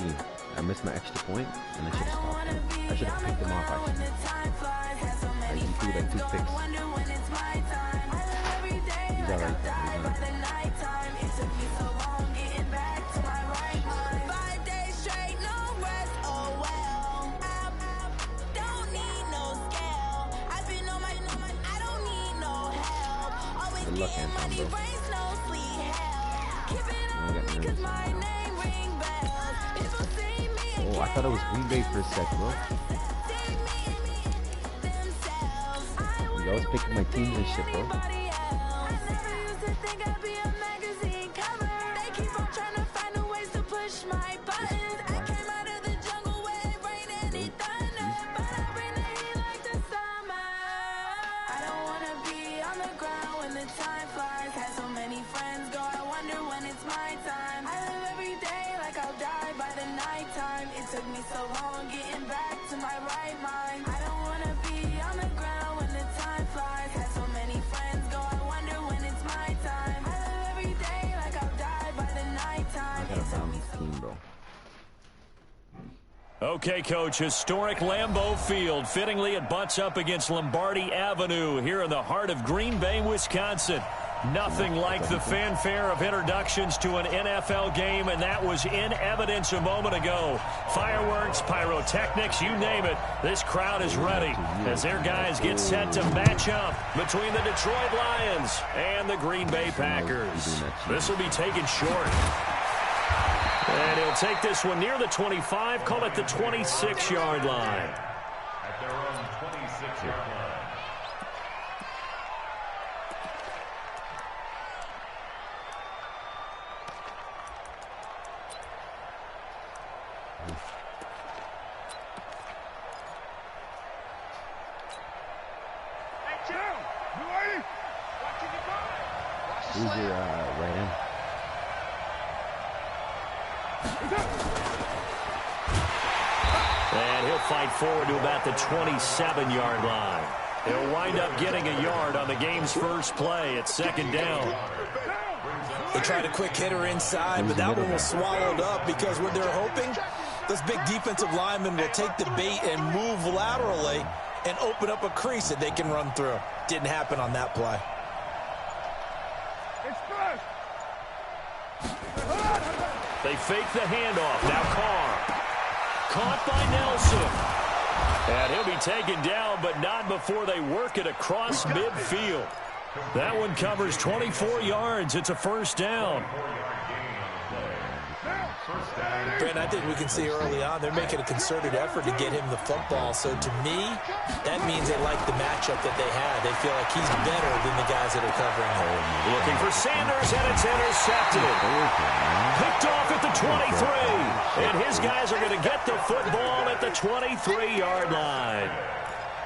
me. I missed my extra point, and I should have stopped him. I should have picked him off, actually. He threw like 2 picks. He's alright. Good luck, Anton, bro. Oh, I thought it was Green Bay for a sec, bro. I was picking my teams and shit, bro. Okay, Coach, historic Lambeau Field. Fittingly, it butts up against Lombardi Avenue here in the heart of Green Bay, Wisconsin. Nothing like the fanfare of introductions to an NFL game, and that was in evidence a moment ago. Fireworks, pyrotechnics, you name it. This crowd is ready as their guys get set to match up between the Detroit Lions and the Green Bay Packers. This will be taken short. And he'll take this one near the 25, call it the 26-yard line. At their own 26-yard line. Who's your right end? And he'll fight forward to about the 27-yard line. He'll wind up getting a yard on the game's first play. It's second down. They tried a quick hitter inside, but that one was swallowed up because what they're hoping, this big defensive lineman will take the bait and move laterally and open up a crease that they can run through. Didn't happen on that play. They fake the handoff. Now Carr. Caught by Nelson. And he'll be taken down, but not before they work it across midfield. That one covers 24 yards. It's a first down. Brent, I think we can see early on they're making a concerted effort to get him the football. So to me, that means they like the matchup that they have. They feel like he's better than the guys that are covering him. Looking for Sanders, and it's intercepted. Picked off at the 23. And his guys are going to get the football at the 23-yard line.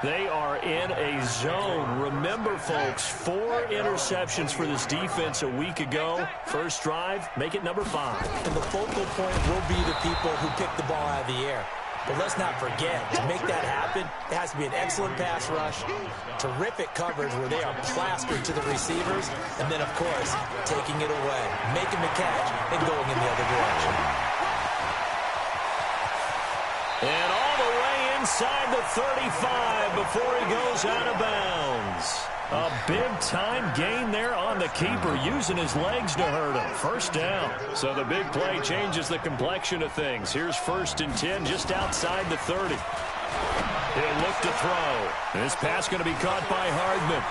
They are in a zone. Remember, folks, 4 interceptions for this defense a week ago. First drive, make it number 5. And the focal point will be the people who pick the ball out of the air. But let's not forget, to make that happen, it has to be an excellent pass rush, terrific coverage where they are plastered to the receivers, and then, of course, taking it away, making the catch, and going in the other direction. And all the way inside the 35 before he goes out of bounds. A big-time gain there on the keeper, using his legs to hurt him. First down. So the big play changes the complexion of things. Here's 1st and 10 just outside the 30. He'll look to throw. This pass going to be caught by Hardman.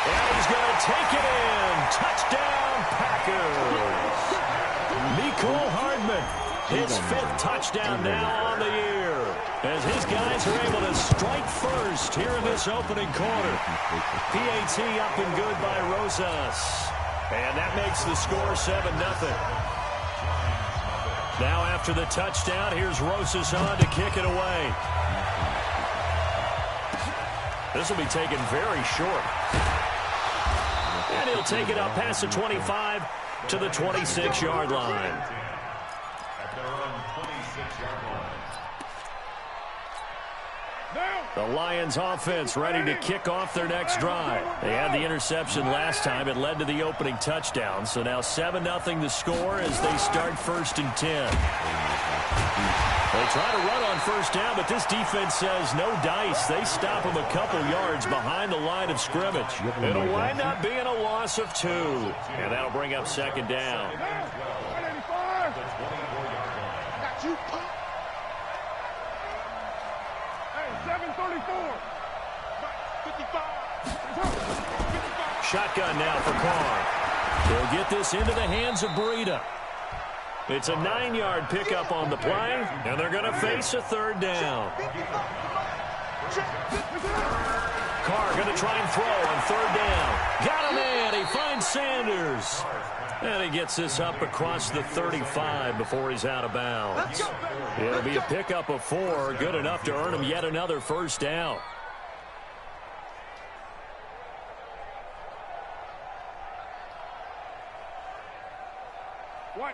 And he's going to take it in. Touchdown, Packers. Mecole Hardman. His 5th touchdown now on the year, as his guys are able to strike first here in this opening quarter. PAT up and good by Rosas. And that makes the score 7-0. Now after the touchdown, here's Rosas on to kick it away. This will be taken very short. And he'll take it up past the 25 to the 26-yard line. The Lions offense ready to kick off their next drive. They had the interception last time. It led to the opening touchdown. So now 7-0 the score as they start 1st and 10. They try to run on 1st down, but this defense says no dice. They stop them a couple yards behind the line of scrimmage. It'll wind up being a loss of 2. And that'll bring up 2nd down. Shotgun now for Carr. They'll get this into the hands of Breida. It's a 9-yard pickup on the play, and they're going to face a 3rd down. Carr going to try and throw on 3rd down. Got him in. He finds Sanders. And he gets this up across the 35 before he's out of bounds. It'll be a pickup of 4, good enough to earn him yet another 1st down.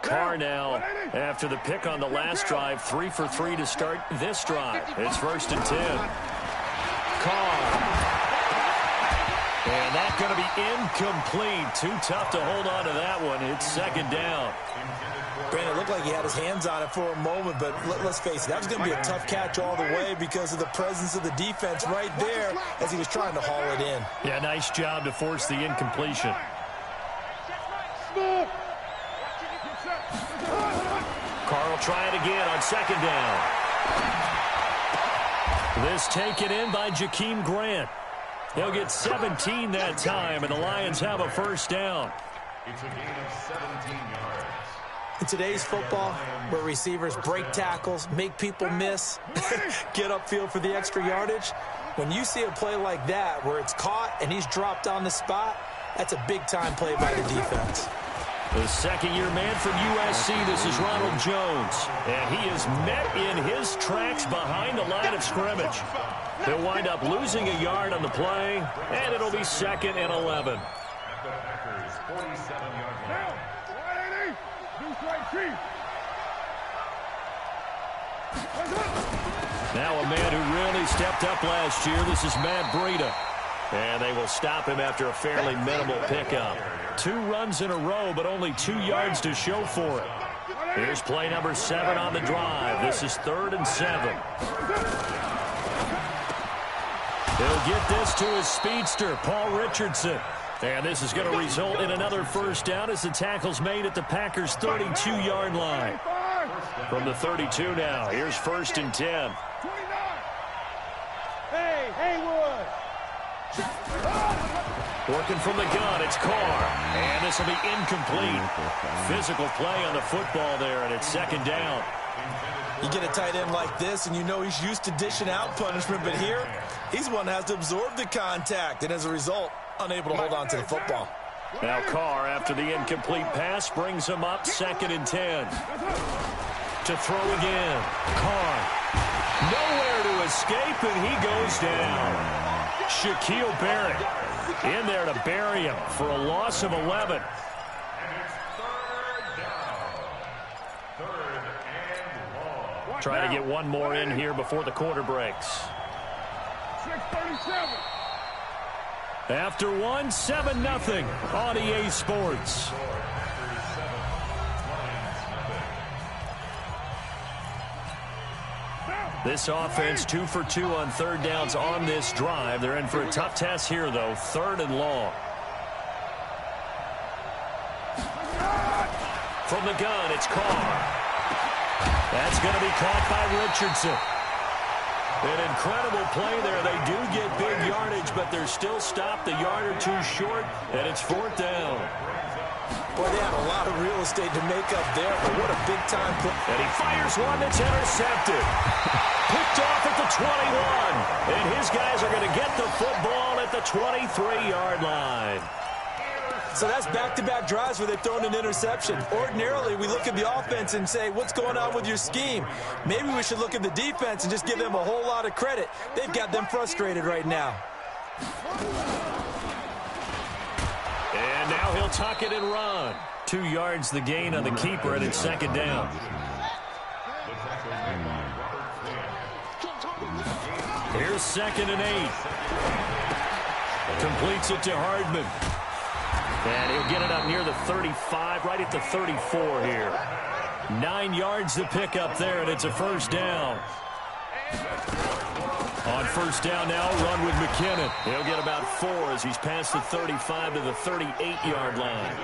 Carr now, after the pick on the last drive, 3 for 3 to start this drive. It's 1st and 10. Carr. And that's going to be incomplete. Too tough to hold on to that one. It's 2nd down. Brandon, it looked like he had his hands on it for a moment, but let's face it, that was going to be a tough catch all the way because of the presence of the defense right there as he was trying to haul it in. Yeah, nice job to force the incompletion. Carr will try it again on 2nd down. This taken in by Jakeem Grant. He'll get 17 that time, and the Lions have a 1st down. It's a gain of 17 yards. In today's football, where receivers break tackles, make people miss, get upfield for the extra yardage, when you see a play like that where it's caught and he's dropped on the spot, that's a big-time play by the defense. The 2nd-year man from USC, this is Ronald Jones. And he is met in his tracks behind the line of scrimmage. He'll wind up losing a yard on the play, and it'll be 2nd and 11. At the Packers' 47-yard line. Now a man who really stepped up last year. This is Matt Breida. And they will stop him after a fairly minimal pickup. 2 runs in a row, but only 2 yards to show for it. Here's play number 7 on the drive. This is 3rd and 7. He'll get this to his speedster, Paul Richardson. And this is going to result in another 1st down as the tackle's made at the Packers' 32-yard line. From the 32 now, here's 1st and 10. Hey, Haywood! Working from the gun, it's Carr. And this will be incomplete. Physical play on the football there, and it's 2nd down. You get a tight end like this, and you know he's used to dishing out punishment, but here, he's one that has to absorb the contact, and as a result, unable to hold on to the football. Now Carr, after the incomplete pass, brings him up 2nd and 10. To throw again. Carr. Nowhere to escape, and he goes down. Shaquille Barrett in there to bury him for a loss of 11. And it's 3rd down. 3rd and long. Trying to get one more in here before the quarter breaks. 6:37. After 1, 7-0 on EA Sports. This offense 2 for 2 on 3rd downs on this drive. They're in for a tough test here, though. 3rd and long. From the gun, it's Carr. That's going to be caught by Richardson. An incredible play there. They do get big yardage, but they're still stopped a yard or 2 short, and it's 4th down. Boy, they had a lot of real estate to make up there, but what a big-time play. And he fires one that's intercepted. Picked off at the 21. And his guys are going to get the football at the 23-yard line. So that's back-to-back drives where they've thrown an interception. Ordinarily, we look at the offense and say, what's going on with your scheme? Maybe we should look at the defense and just give them a whole lot of credit. They've got them frustrated right now. And now he'll tuck it and run. 2 yards the gain on the keeper, and it's 2nd down. Here's 2nd and 8. Completes it to Hardman. And he'll get it up near the 35, right at the 34 here. 9 yards to pick up there, and it's a first down. On first down now, run with McKinnon. He'll get about 4 as he's past the 35 to the 38-yard line.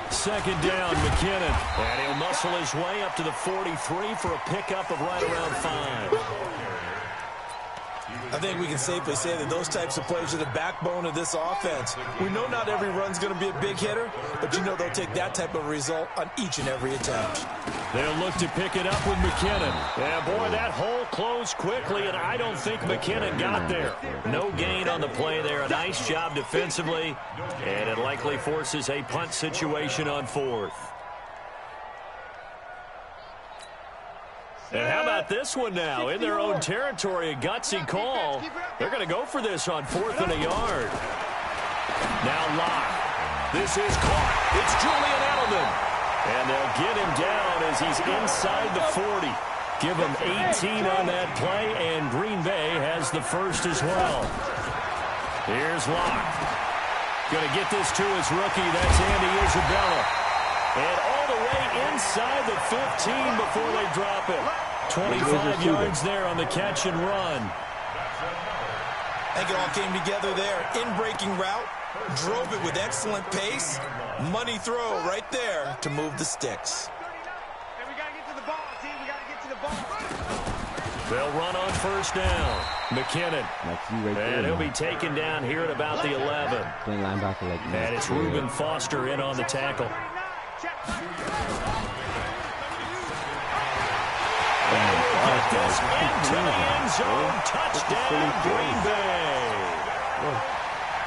2nd down, McKinnon. And he'll muscle his way up to the 43 for a pickup of right around 5. I think we can safely say that those types of plays are the backbone of this offense. We know not every run's going to be a big hitter, but you know they'll take that type of result on each and every attempt. They'll look to pick it up with McKinnon. Yeah, boy, that hole closed quickly, and I don't think McKinnon got there. No gain on the play there. A nice job defensively, and it likely forces a punt situation on 4th. And how about this one now? In their own territory, a gutsy call. They're going to go for this on 4th and a yard. Now Locke. This is caught. It's Julian Edelman. And they'll get him down as he's inside the 40. Give him 18 on that play, and Green Bay has the first as well. Here's Locke. Going to get this to his rookie. That's Andy Isabella. And all the way inside the 15 before they drop it. 25 yards there on the catch and run. I think it all came together there. In-breaking route, drove it with excellent pace. Money throw right there to move the sticks. And we got to get to the ball, team. We got to get to the ball. They'll run on first down. McKinnon. And he'll be taken down here at about the 11. And it's Reuben Foster in on the tackle. Get this into the end zone. Touchdown, Green Bay.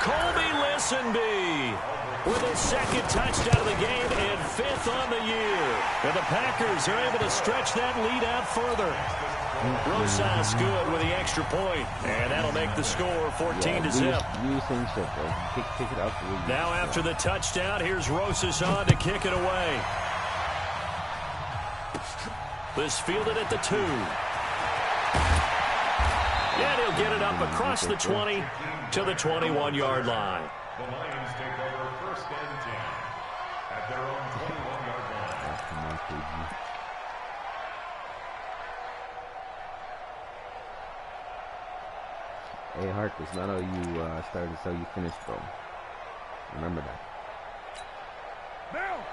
Colby Listenby with his 2nd touchdown of the game and 5th on the year. And the Packers are able to stretch that lead out further. Rosas good with the extra point, and that'll make the score 14-0. Now after the touchdown, here's Rosas on to kick it away. This fielded at the 2. And he'll get it up across the 20 to the 21-yard line. The Lions take over 1st and 10 at their own 21-yard line. Hey, Hart, it's not how you started, it's how you finished, bro. Remember that.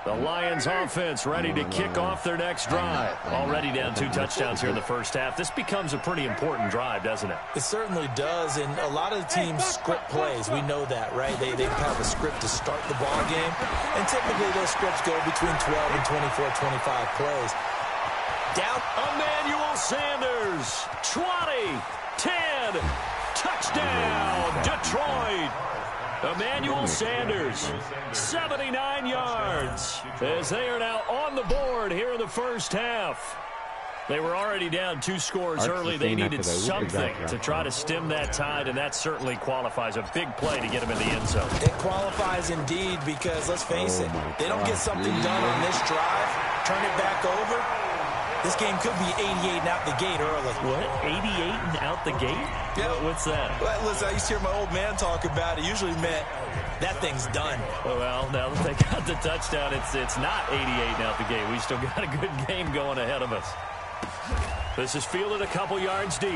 The Lions offense ready to kick off their next drive. Already down 2 touchdowns here in the first half. This becomes a pretty important drive, doesn't it? It certainly does, and a lot of the teams script plays. We know that, right? They have a script to start the ball game, and typically those scripts go between 12 and 24, 25 plays. Down. Emmanuel Sanders, 20, 10, touchdown, Detroit. Emmanuel Sanders, 79 yards, as they are now on the board here in the first half. They were already down 2 scores early. They needed something to try to stem that tide, and that certainly qualifies. A big play to get them in the end zone. It qualifies indeed because, let's face it, they don't get something done on this drive, turn it back over. This game could be 88 and out the gate early. What? 88 and out the gate? Yeah. What's that? Well, listen, I used to hear my old man talk about it. Usually meant that thing's done. Well, now that they got the touchdown, it's not 88 and out the gate. We still got a good game going ahead of us. This is fielded a couple yards deep. He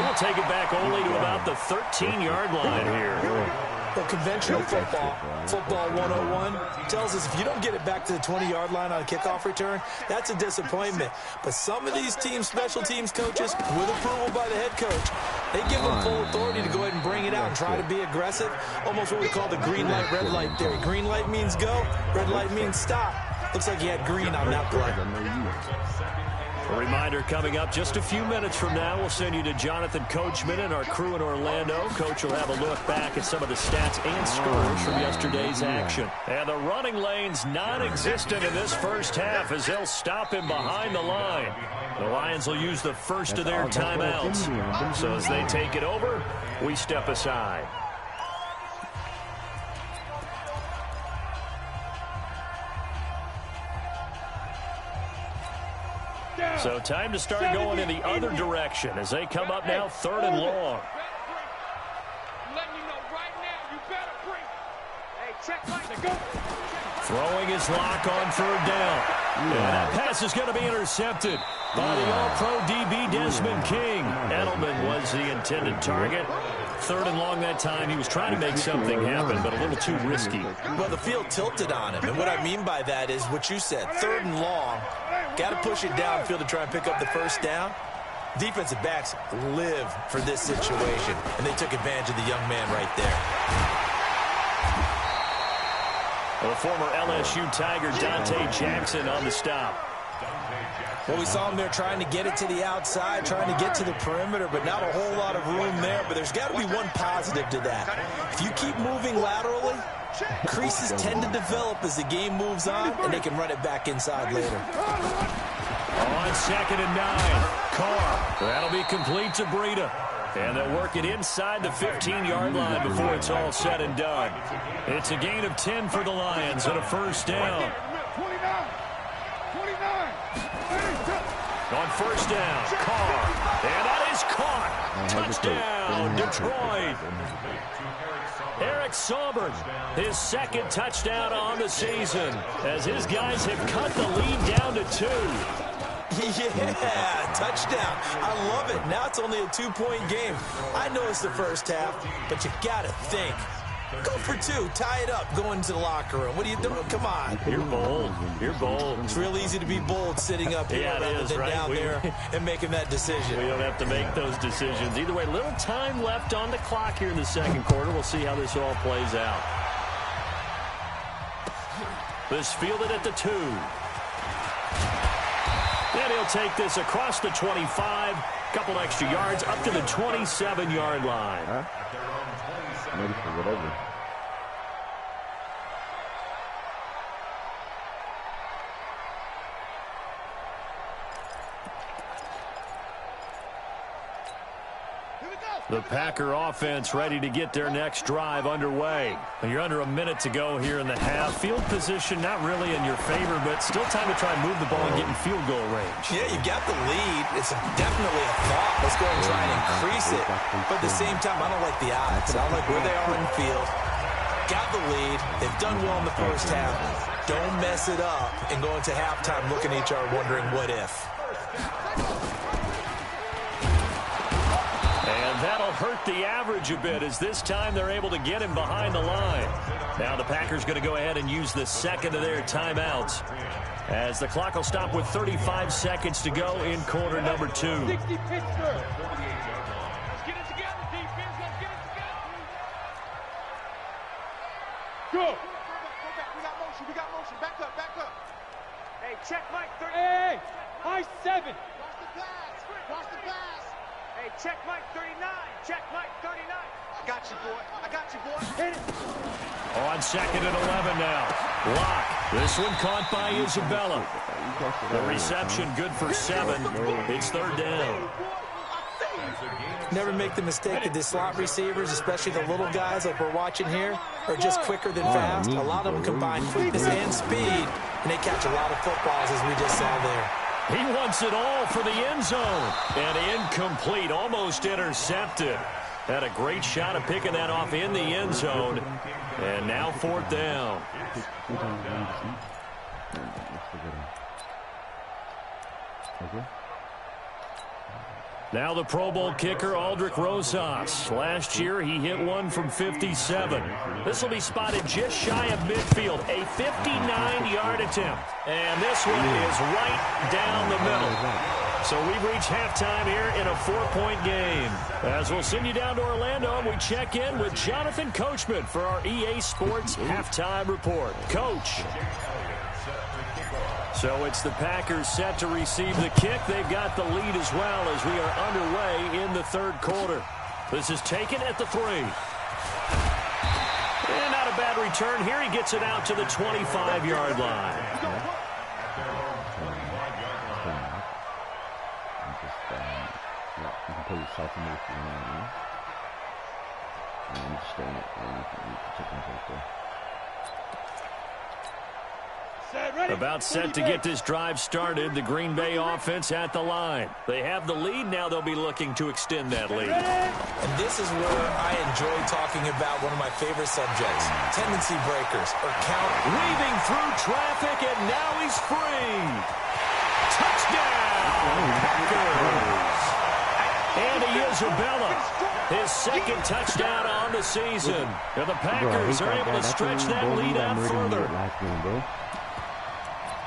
will take it back only to about the 13-yard line here. Well, conventional football 101, tells us if you don't get it back to the 20-yard line on a kickoff return, that's a disappointment. But some of these teams, special teams coaches, with approval by the head coach, they give them full authority to go ahead and bring it out and try to be aggressive. Almost what we call the green light, red light theory. Green light means go, red light means stop. Looks like he had green on that play. A reminder coming up just a few minutes from now. We'll send you to Jonathan Coachman and our crew in Orlando. Coach will have a look back at some of the stats and scores from yesterday's action. And the running lane's non-existent in this first half as they'll stop him behind the line. The Lions will use the first of their timeouts. So as they take it over, we step aside. So time to start going in the other direction as they come up now 3rd and long. Throwing his lock on 3rd down. And that pass is going to be intercepted by the All-Pro DB Desmond King. Edelman was the intended target. 3rd and long that time. He was trying to make something happen, but a little too risky. Well, the field tilted on him, and what I mean by that is what you said. 3rd and long. Got to push it downfield to try and pick up the first down. Defensive backs live for this situation, and they took advantage of the young man right there. The former LSU Tiger Dante Jackson on the stop. Well, we saw him there trying to get it to the outside, trying to get to the perimeter, but not a whole lot of room there. But there's got to be one positive to that. If you keep moving laterally, creases tend to develop as the game moves on, and they can run it back inside later. On 2nd and 9, Carr. That'll be complete to Breida. And they'll work it inside the 15-yard line before it's all said and done. It's a gain of 10 for the Lions and a first down. On 1st down, Carr. And that is caught. Touchdown, Detroit. Eric Saubert, his 2nd touchdown on the season, as his guys have cut the lead down to 2. Yeah, touchdown. I love it. Now it's only a 2-point game. I know it's the first half, but you got to think. Go for 2. Tie it up. Go into the locker room. What are you doing? Come on. You're bold. You're bold. It's real easy to be bold sitting up here rather than down there and making that decision. We don't have to make those decisions. Either way, little time left on the clock here in the 2nd quarter. We'll see how this all plays out. This fielded at the 2. And he'll take this across the 25. Couple extra yards up to the 27-yard line. I'm ready for whatever. The Packer offense ready to get their next drive underway. You're under a minute to go here in the half. Field position not really in your favor, but still time to try and move the ball and get in field goal range. Yeah, you got the lead. It's definitely a thought. Let's go and try and increase it. But at the same time, I don't like the odds. I don't like where they are in the field. Got the lead. They've done well in the first half. Don't mess it up and go into halftime looking at each other wondering what if. That'll hurt the average a bit as this time they're able to get him behind the line. Now the Packers going to go ahead and use the 2nd of their timeouts as the clock will stop with 35 seconds to go in quarter number 2. 60 Pittsburgh. Let's get it together, defense. Let's get it together. Go. Go back. We got motion. We got motion. Back up. Back up. Hey, check Mike. 30. Hey, high 7. Watch the pass. Watch the pass. Hey, check Mike 39. Check Mike 39. I got you, boy. I got you, boy. Hit it. On 2nd and 11 now. Lock. This one caught by Isabella. The reception good for 7. It's 3rd down. Never make the mistake that the slot receivers, especially the little guys like we're watching here, are just quicker than fast. A lot of them combine quickness and speed, and they catch a lot of footballs as we just saw there. He wants it all for the end zone. And incomplete, almost intercepted. Had a great shot of picking that off in the end zone. And now 4th down. Now the Pro Bowl kicker, Aldrick Rosas. Last year, he hit one from 57. This will be spotted just shy of midfield. A 59-yard attempt. And this one is right down the middle. So we've reached halftime here in a 4-point game. As we'll send you down to Orlando, and we check in with Jonathan Coachman for our EA Sports Halftime Report. Coach. So it's the Packers set to receive the kick. They've got the lead as well as we are underway in the 3rd quarter. This is taken at the 3. And not a bad return here. He gets it out to the 25-yard line. You can play with South America if you want, and I'm just staying it, and you can check my place there. Set, About set to get this drive started. The Green Bay offense at the line. They have the lead. Now they'll be looking to extend that lead. And this is where I enjoy talking about one of my favorite subjects, tendency breakers or count. Weaving through traffic, and now he's free. Touchdown, Packers. Andy Isabella, his second touchdown on the season. And the Packers are able to stretch that lead out further.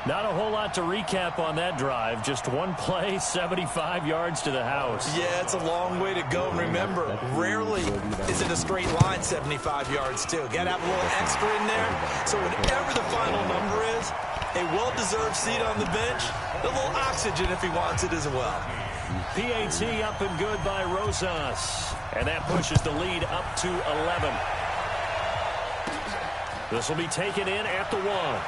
Not a whole lot to recap on that drive. Just one play, 75 yards to the house. Yeah, it's a long way to go. And remember, rarely is it a straight line 75 yards, too. Got to have a little extra in there. So whatever the final number is, a well-deserved seat on the bench, a little oxygen if he wants it as well. PAT up and good by Rosas. And that pushes the lead up to 11. This will be taken in at the 1.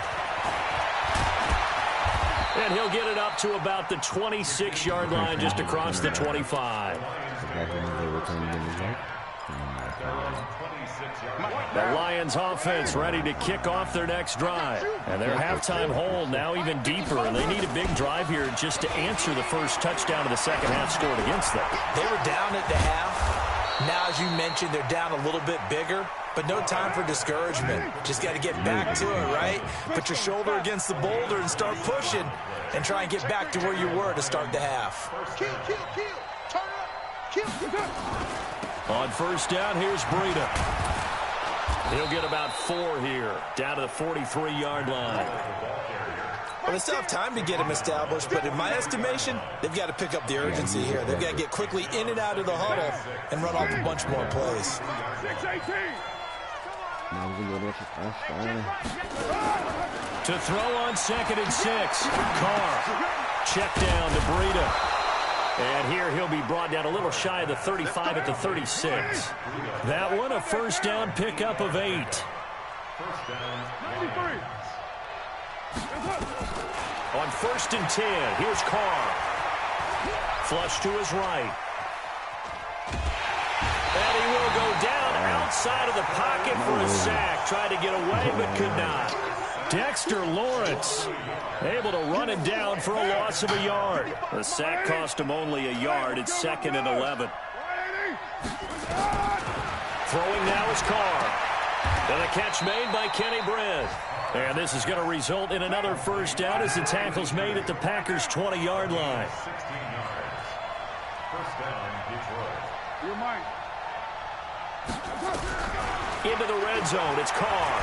And he'll get it up to about the 26-yard line, just across the 25. The Lions offense ready to kick off their next drive. And their halftime hold now even deeper. And they need a big drive here just to answer the first touchdown of the second half scored against them. They were down at the half. Now, as you mentioned, they're down a little bit bigger. But no time for discouragement. Just got to get back to it, right? Put your shoulder against the boulder and start pushing. And try and get back to where you were to start the half. On first down, here's Breida. He'll get about 4 here, down to the 43-yard line. Well, they still have time to get him established, but in my estimation, they've got to pick up the urgency here. They've got to get quickly in and out of the huddle and run off a bunch more plays. To throw on 2nd and 6. Carr. Check down to Breida. And here he'll be brought down a little shy of the 35 at the 36. That one a first down pickup of 8. On 1st and 10, here's Carr. Flush to his right. And he will go down outside of the pocket for a sack. Tried to get away, but could not. Dexter Lawrence able to run him down for a loss of a yard. The sack cost him only a yard. It's 2nd and 11. Throwing now is Carr. And a catch made by Kenny Britt. And this is going to result in another first down as the tackle's made at the Packers' 20-yard line. First down, Detroit. You're mine. Into the red zone, it's Carr.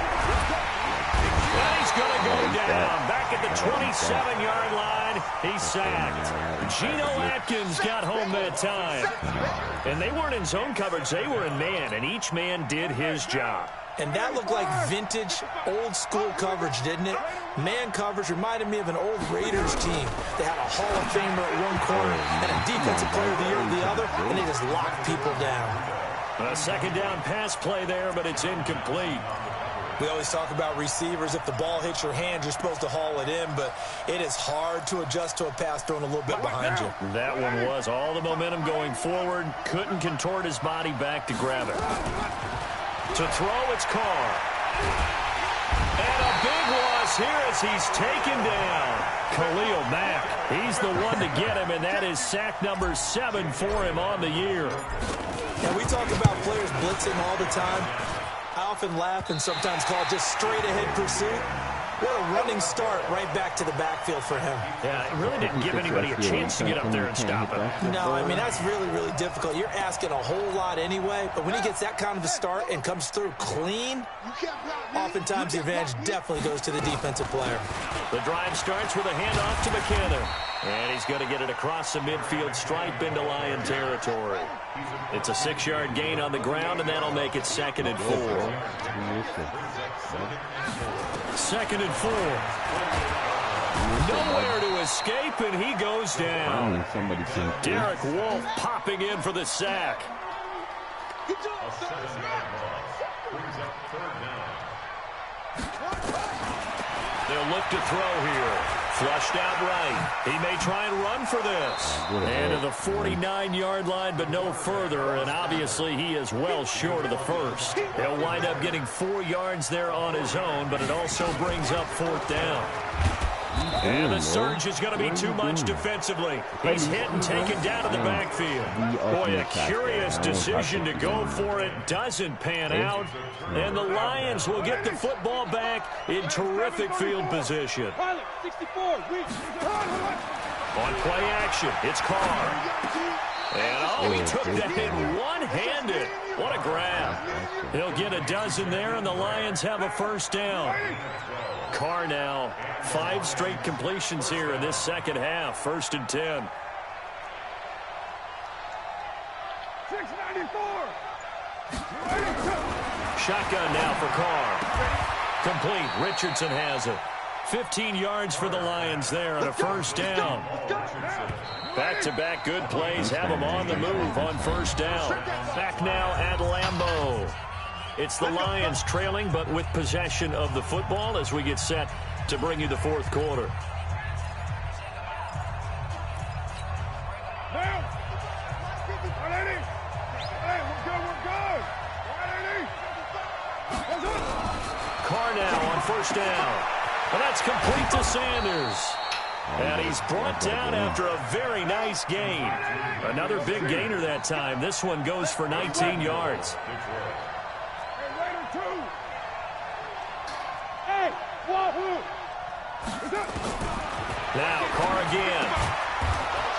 And he's going to go down. Back at the 27-yard line, he's sacked. Geno Atkins got home that time. And they weren't in zone coverage, they were in man, and each man did his job. And that looked like vintage, old-school coverage, didn't it? Man coverage reminded me of an old Raiders team. They had a Hall of Famer at one corner and a Defensive Player of the Year at the other, and they just locked people down. A second down pass play there, but it's incomplete. We always talk about receivers. If the ball hits your hand, you're supposed to haul it in, but it is hard to adjust to a pass thrown a little bit behind you. That one was all the momentum going forward. Couldn't contort his body back to grab it. To throw, it's Carr. And a big loss here as he's taken down. Khalil Mack, he's the one to get him, and that is sack number 7 for him on the year. And we talk about players blitzing all the time. I often laugh and sometimes call it just straight-ahead pursuit. What a running start right back to the backfield for him. Yeah, it really didn't give anybody a chance to get up there and stop him. No, I mean, that's really, really difficult. You're asking a whole lot anyway, but when he gets that kind of a start and comes through clean, oftentimes the advantage definitely goes to the defensive player. The drive starts with a handoff to McKinnon. And he's going to get it across the midfield stripe into Lion territory. It's a 6-yard gain on the ground, and that'll make it 2nd and 4. 2nd and 4. Nowhere to escape, and he goes down. Derek Wolfe popping in for the sack. They'll look to throw here. Flushed out right. He may try and run for this. And to the 49-yard line, but no further. And obviously he is well short of the first. He'll wind up getting 4 yards there on his own, but it also brings up 4th down. And the surge is going to be too much defensively. He's hit and taken down to the backfield. Boy, a curious decision to go for it doesn't pan out. And the Lions will get the football back in terrific field position. On play action, it's Carr. And, he took that in one-handed. What a grab. He'll get a dozen there, and the Lions have a first down. Carr now, 5 straight completions here in this second half. 1st and 10. 694. Shotgun now for Carr. Complete. Richardson has it. 15 yards for the Lions there on a first down. Back-to-back good plays have them on the move on first down. Back now at Lambeau. It's the Lions trailing, but with possession of the football as we get set to bring you the 4th quarter. Carr now on first down. And that's complete to Sanders. And he's brought down after a very nice gain. Another big gainer that time. This one goes for 19 yards. Now Carr again.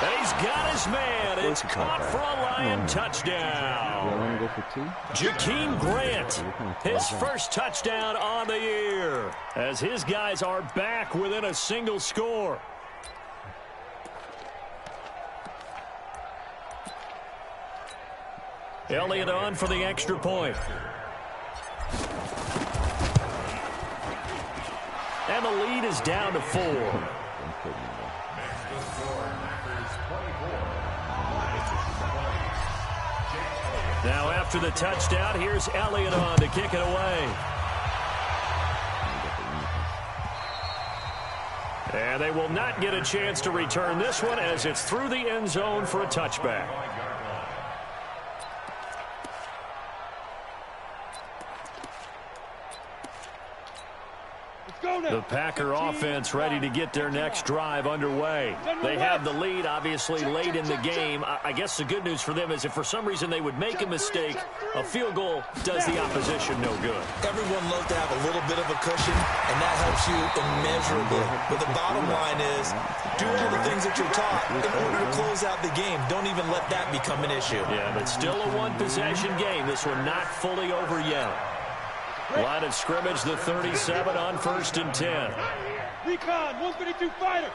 And he's got his man. It's caught for a Lion touchdown. Jakeem Grant, his first touchdown on the year, as his guys are back within a single score. Elliott on for the extra point. And the lead is down to 4. Now after the touchdown, here's Elliott on to kick it away. And they will not get a chance to return this one as it's through the end zone for a touchback. The Packer offense ready to get their next drive underway. They have the lead, obviously, late in the game. I guess the good news for them is if for some reason they would make a mistake, a field goal does the opposition no good. Everyone loves to have a little bit of a cushion, and that helps you immeasurably. But the bottom line is, do all the things that you're taught in order to close out the game. Don't even let that become an issue. Yeah, but still a one-possession game. This one not fully over yet. Line of scrimmage, the 37 on 1st and 10. Recon, 152 fighter.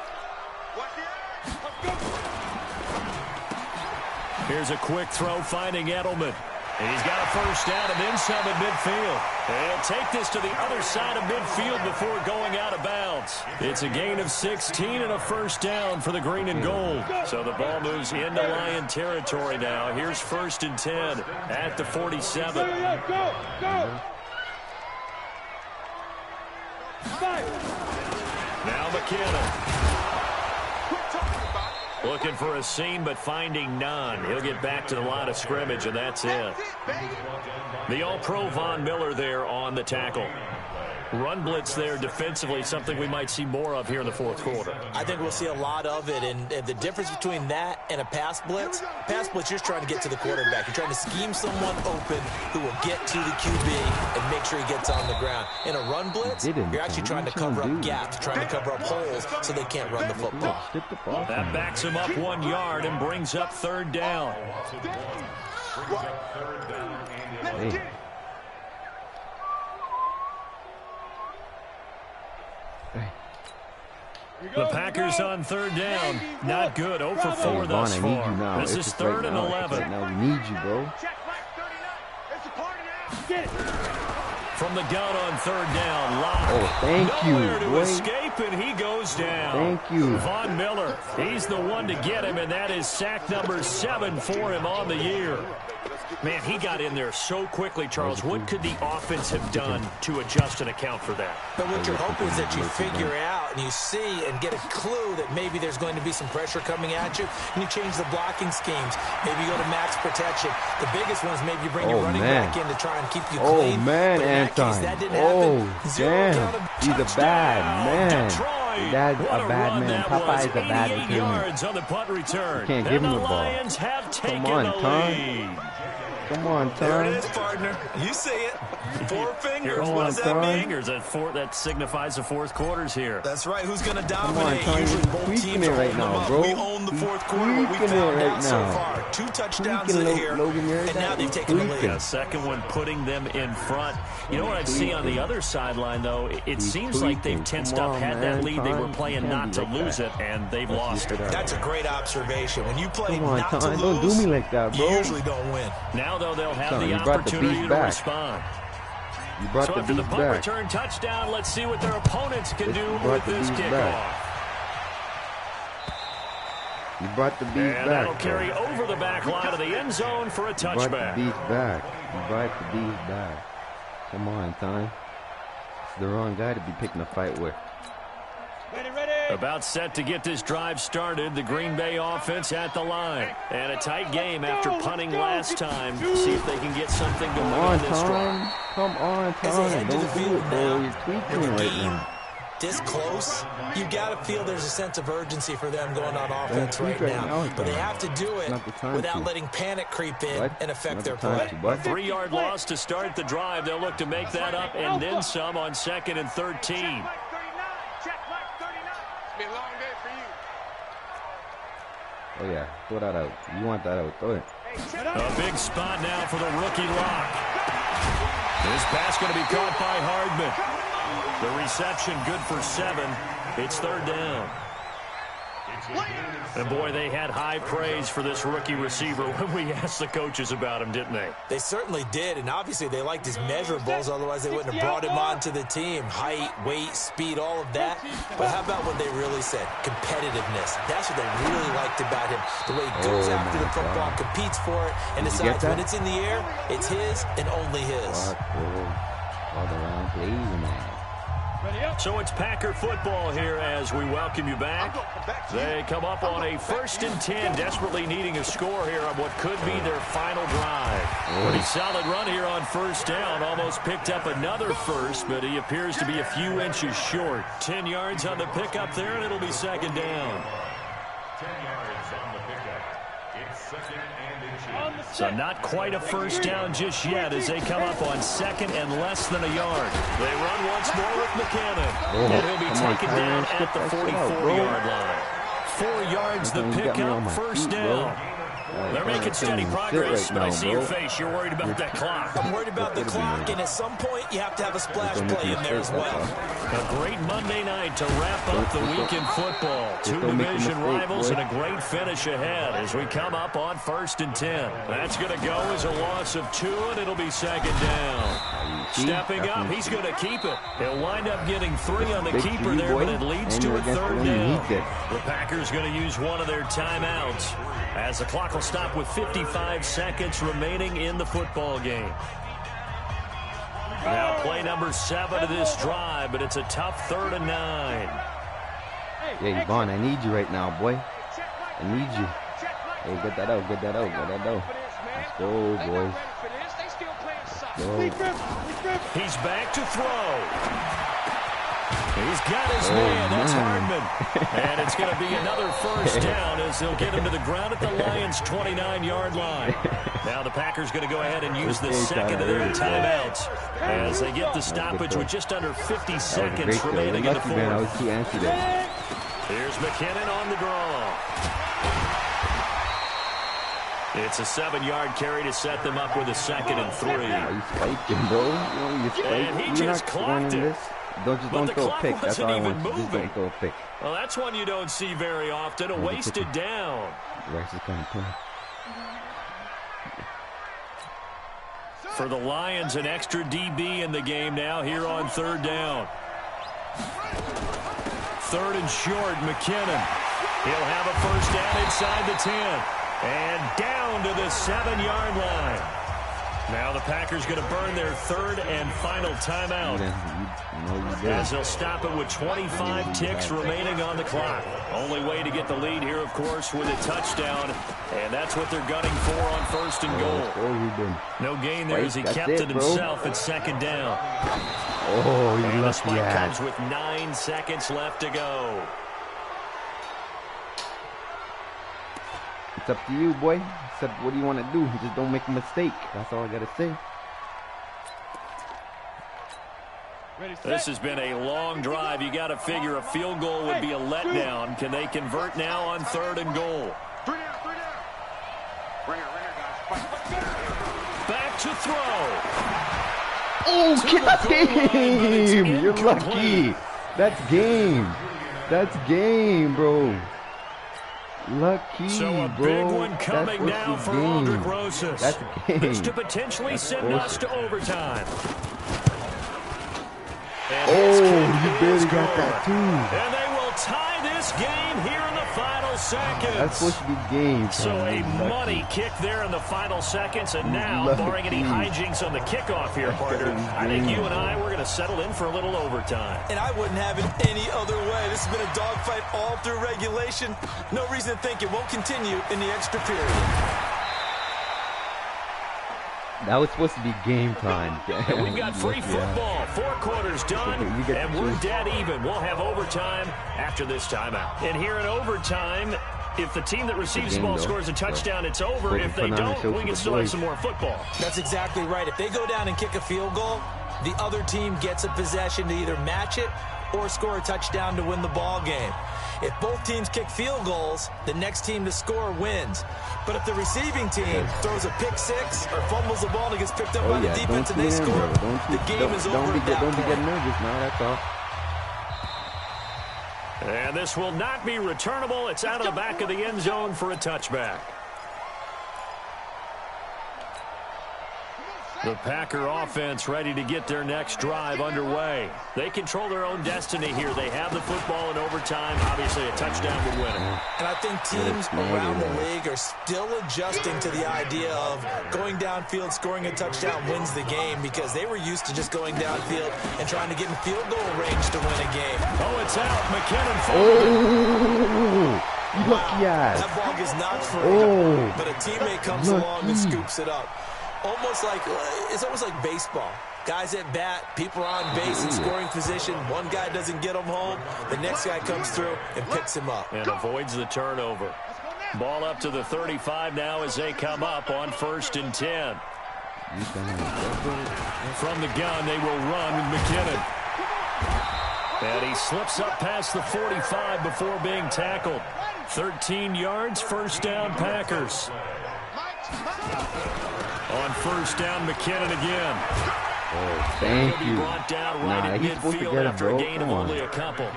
Here's a quick throw finding Edelman. And he's got a first down and then some at midfield. And he'll take this to the other side of midfield before going out of bounds. It's a gain of 16 and a first down for the green and gold. So the ball moves into Lion territory now. Here's 1st and 10 at the 47. Go, go. Now McKinnon. Looking for a seam, but finding none. He'll get back to the line of scrimmage, and that's it. The All-Pro Von Miller there on the tackle. Run blitz there defensively, something we might see more of here in the 4th quarter. I think we'll see a lot of it, and the difference between that and a pass blitz, you're just trying to get to the quarterback. You're trying to scheme someone open who will get to the QB and make sure he gets on the ground. In a run blitz, you're actually trying to cover up gaps, trying to cover up holes so they can't run the football. That backs him up 1 yard and brings up 3rd down. Hey. The Packers on 3rd down. Not good. 0 for 4 thus far. This is 3rd and 11. Now we need you, bro. From the gun on 3rd down. Lock. Oh, thank you, Nowhere to boy. escape, and he goes down. Thank you. Von Miller, he's the one to get him, and that is sack number 7 for him on the year. Man, he got in there so quickly, Charles. What could the offense have done to adjust and account for that? But what you're hoping is that you figure out and you see and get a clue that maybe there's going to be some pressure coming at you, and you change the blocking schemes. Maybe you go to max protection. The biggest one is maybe you bring your running back in to try and keep you clean. Oh, man, Anton. That didn't happen. Damn. He's a bad man. That's a bad man. Popeye is a bad yards on the punt return. You can't give him the ball. Lions have taken Come on, the lead. Come on, Tom. There it is, partner. You see it. 4 fingers. What does that mean? That signifies the fourth quarter's here. That's right. Who's going to dominate? Come on, Usually Tom. both You're teams tweaking are it right holding them now, up. bro. We own the fourth quarter. What we found out so far. 2 touchdowns in here, and now they've taken the lead. Yeah, second one putting them in front. You know what I'd see on the other sideline, though? It seems like they've tensed up, had that lead. They were playing not to lose it, and they've lost it. That's a great observation. When you play not to lose, don't do me like that, bro. You usually don't win. Now, though, they'll have the opportunity to respond. You brought so the after the beast punt back. return touchdown, let's see what their opponents can do with this kickoff. You brought the beast back. And that'll carry over the back line of the end zone for a touchback. You brought the beast back. You brought the beast back. Come on, Tom. It's the wrong guy to be picking a fight with. About set to get this drive started. The Green Bay offense at the line. And a tight game after punting last time. See if they can get something going on this drive. Come on, Tom. Don't do it, bro. You're tweaking it right now. This close, you got to feel there's a sense of urgency for them going on offense right now. But they have to do it without letting panic creep in and affect their play. A 3-yard loss to start the drive. They'll look to make that up and then some on 2nd and 13. Oh, yeah. Throw that out. You want that out. Throw it. A big spot now for the rookie lock. This pass going to be caught by Hardman. The reception good for 7. It's 3rd down. And boy, they had high praise for this rookie receiver when we asked the coaches about him, didn't they? They certainly did, and obviously they liked his measurables, otherwise they wouldn't have brought him onto the team. Height, weight, speed, all of that. But how about what they really said? Competitiveness. That's what they really liked about him. The way he goes after the football, competes for it, and decides when it's in the air, it's his and only his. All around plays, man. So it's Packer football here as we welcome you back. They come up on a 1st and 10, desperately needing a score here on what could be their final drive. Pretty solid run here on 1st down. Almost picked up another first, but he appears to be a few inches short. 10 yards on the pickup there, and it'll be 2nd down. 10 yards on the pickup. It's 2nd and inches. So not quite a 1st down just yet as they come up on 2nd and less than a yard. They run once more with McKinnon. And he'll be taken down at the 44-yard line. 4 yards the pickup, 1st down. They're making steady progress, but I see your face. You're worried about that clock. I'm worried about the clock, and at some point, you have to have a splash play in there as well. A great Monday night to wrap up the week in football. 2 division rivals and a great finish ahead as we come up on 1st and 10. That's going to go as a loss of 2, and it'll be 2nd down. Stepping up, he's going to keep it. He'll wind up getting 3 on the keeper there, but it leads to a 3rd down. The Packers going to use one of their timeouts as the clock will stop with 55 seconds remaining in the football game. Now play number 7 of this drive, but it's a tough 3rd and 9. Yeah, Yvonne, I need you right now, boy. I need you. Hey, get that out, get that out, get that out. Let's go, boys. Let's go. He's back to throw. He's got his man. That's Hardman. And it's going to be another 1st down as they'll get him to the ground at the Lions' 29-yard line. Now the Packers going to go ahead and use the 2nd of their timeouts as they get the stoppage with just under 50 seconds remaining in the 4th. Here's McKinnon on the draw. It's a 7-yard carry to set them up with a 2nd and 3. You spiking, bro. And he just clocked it. Don't throw a pick. That's all I want. Just don't throw a pick. Well, that's one you don't see very often. A wasted down. Rice is going to play. For the Lions, an extra DB in the game now here on 3rd down. 3rd and short, McKinnon. He'll have a 1st down inside the 10. And down to the 7-yard line. Now the Packers going to burn their third and final timeout. As they'll stop it with 25 ticks remaining on the clock. Only way to get the lead here, of course, with a touchdown. And that's what they're gunning for on first and goal. No gain there as he kept it himself at second down. Oh, you lucky spike comes with 9 seconds left to go. It's up to you, boy. Except what do you want to do? Just don't make a mistake. That's all I got to say. This has been a long drive. You got to figure a field goal would be a letdown. Can they convert now on third and goal? Back to throw. Oh, that's game. You're lucky. That's game. That's game, bro. Lucky, so a bro. Big one coming now for Aldrich Rosas. That's game. This to potentially send us to overtime. And you barely got that too. And they will tie this game here in the final seconds. That's supposed to be game. So a money kick there in the final seconds. And now, barring any hijinks on the kickoff here, partner, I think you and I, we're going to settle in for a little overtime. And I wouldn't have it any other way. This has been a dogfight all through regulation. No reason to think it won't continue in the extra period. That was supposed to be game time. And we've got free football. 4 quarters done, and we're dead even. We'll have overtime after this timeout. And here in overtime, if the team that receives the ball scores a touchdown, it's over. If they don't, we can still have some more football. That's exactly right. If they go down and kick a field goal, the other team gets a possession to either match it or score a touchdown to win the ball game. If both teams kick field goals, the next team to score wins. But if the receiving team throws a pick six or fumbles the ball and gets picked up by the defense and they score, the game is over at that point. Don't be getting nervous now, that's all. And this will not be returnable. It's out of the back of the end zone for a touchback. The Packer offense ready to get their next drive underway. They control their own destiny here. They have the football in overtime. Obviously, a touchdown would win it. And I think teams around the league are still adjusting to the idea of going downfield, scoring a touchdown wins the game, because they were used to just going downfield and trying to get in field goal range to win a game. Oh, it's out. McKinnon. Oh, lucky ass. That ball gets knocked free, but a teammate comes along and scoops it up. It's almost like baseball. Guys at bat, people are on base in scoring position. One guy doesn't get him home. The next guy comes through and picks him up. And avoids the turnover. Ball up to the 35 now as they come up on 1st and 10. From the gun, they will run with McKinnon. And he slips up past the 45 before being tackled. 13 yards, first down, Packers. On first down, McKinnon again. Oh, thank you. He'll be brought down right at midfield after a gain of only a couple.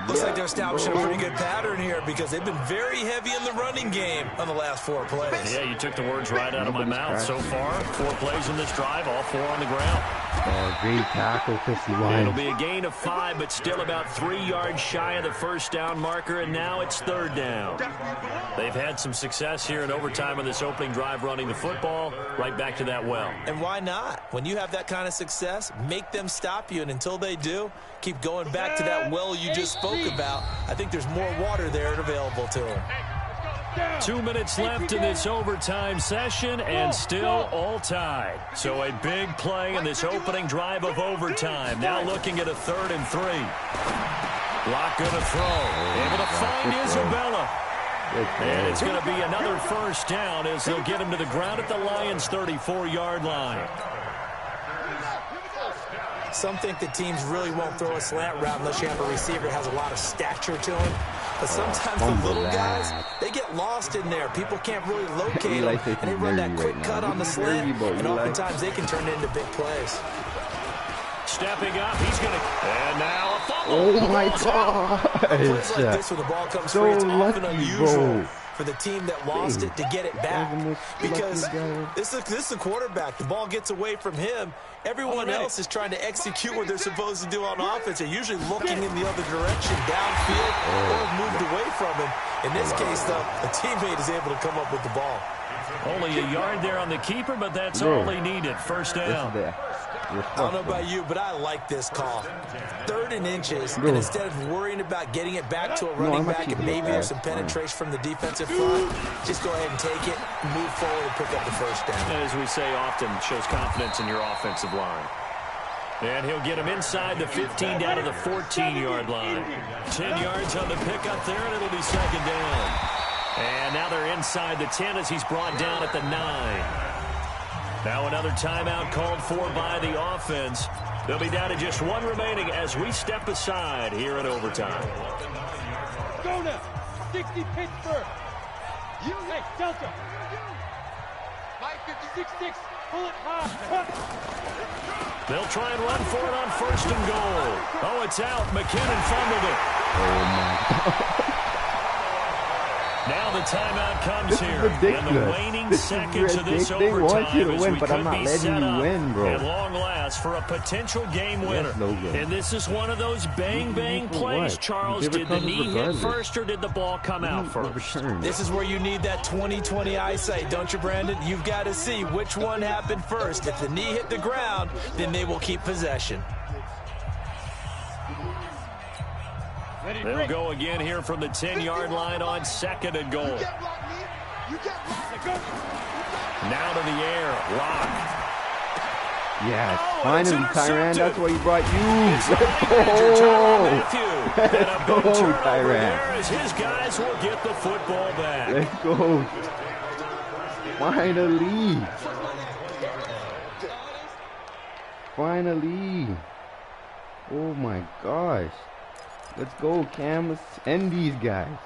Looks like they're establishing a pretty good pattern here, because they've been very heavy in the running game on the last 4 plays. Yeah, you took the words right out of my mouth. So far, 4 plays in this drive, all 4 on the ground. Oh, great tackle, 51. It'll be a gain of 5, but still about 3 yards shy of the first down marker, and now it's 3rd down. They've had some success here in overtime on this opening drive running the football. Right back to that well. And why not? When you have that kind of success, make them stop you, and until they do, keep going back to that well you just spoke about. I think there's more water there and available to them. 2 minutes left in this overtime session, and still all tied. So a big play in this opening drive of overtime. Now looking at a 3rd and 3. Lock going to throw. Able to find Isabella. And it's going to be another first down as they'll get him to the ground at the Lions' 34-yard line. Some think the teams really won't throw a slant route unless you have a receiver that has a lot of stature to him. But sometimes the little guys, they get lost in there. People can't really locate them, and they run that quick cut on the slant, and oftentimes they can turn it into big plays. Stepping up, he's going to, and now a fumble. Oh my God! Plays like this when the ball comes free, it's often unusual for the team that lost it to get it back. Because this is a quarterback. The ball gets away from him. Everyone else is trying to execute what they're supposed to do on offense. They're usually looking in the other direction, downfield, or moved away from him. In this case, though, a teammate is able to come up with the ball. Only a yard there on the keeper, but that's all he needed. First down. I don't know about you, but I like this call. 3rd and inches, and instead of worrying about getting it back to a running back and maybe there's some penetration from the defensive front, just go ahead and take it, move forward, and pick up the first down. And as we say often, shows confidence in your offensive line. And he'll get him inside the 15 down to the 14-yard line. 10 yards on the pickup there, and it'll be 2nd down. And now they're inside the 10 as he's brought down at the 9. Now another timeout called for by the offense. They'll be down to just 1 remaining as we step aside here at overtime. Go now. 60 Pittsburgh. Hey, Delta. 556. Pull it high. They'll try and run for it on 1st and goal. Oh, it's out. McKinnon fumbled it. Oh, my God. Now the timeout comes This here. is ridiculous. In the waning This is seconds of this ridiculous. They overtime, want you to as win, we but I'm could not be letting set you up win, bro. at long last for a potential game winner. That's no good. And this is one of those bang-bang plays, what? Charles. Did the knee hit first or did the ball come out first? This is where you need that 20/20 eyesight, don't you, Brandon? You've got to see which one happened first. If the knee hit the ground, then they will keep possession. They'll go again here from the 10-yard line on 2nd and goal. Now to the air. Lock. Yes, Oh, finally, Tyrann, that's what he brought you. Let's go, Tyrann. As his guys will get the football back. Let's go. Finally. Finally. Oh my gosh. Let's go, Cam. Let's end these guys.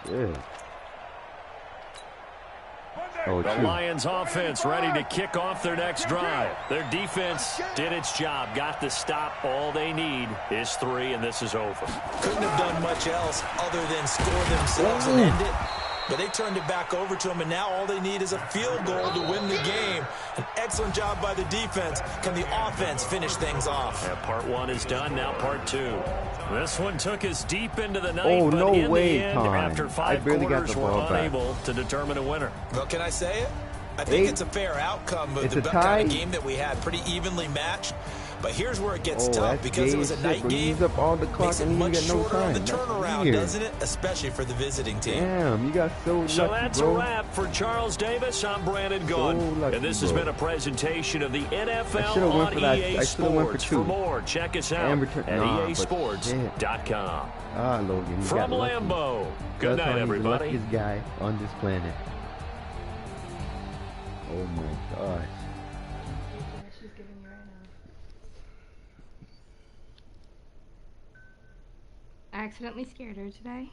Shit. Oh, the Lions offense ready to kick off their next drive. Their defense did its job, got the stop. All they need is 3, and this is over. Couldn't have done much else other than score themselves and end it. But they turned it back over to them, and now all they need is a field goal to win the game. An excellent job by the defense. Can the offense finish things off? Yeah, part 1 is done, now part 2. This one took us deep into the night, oh, but no in way, the end, Tom. after 5 quarters, we're unable to determine a winner. Well, can I say it? I think it's a fair outcome of the kind of game that we had, pretty evenly matched. But here's where it gets tough because it was a night game. Up all the clock makes it and much you get no shorter on time. the turnaround, doesn't it? Especially for the visiting team. Damn, you got so lucky, So that's bro. a wrap for Charles Davis. I'm Brandon Gunn. Lucky, and this has been a presentation of the NFL on EA Sports. For more, check us out at easports.com. Ah, Logan. From Lambeau. Good night, everybody. He's the luckiest guy on this planet. Oh my gosh. She's giving you right now. I accidentally scared her today.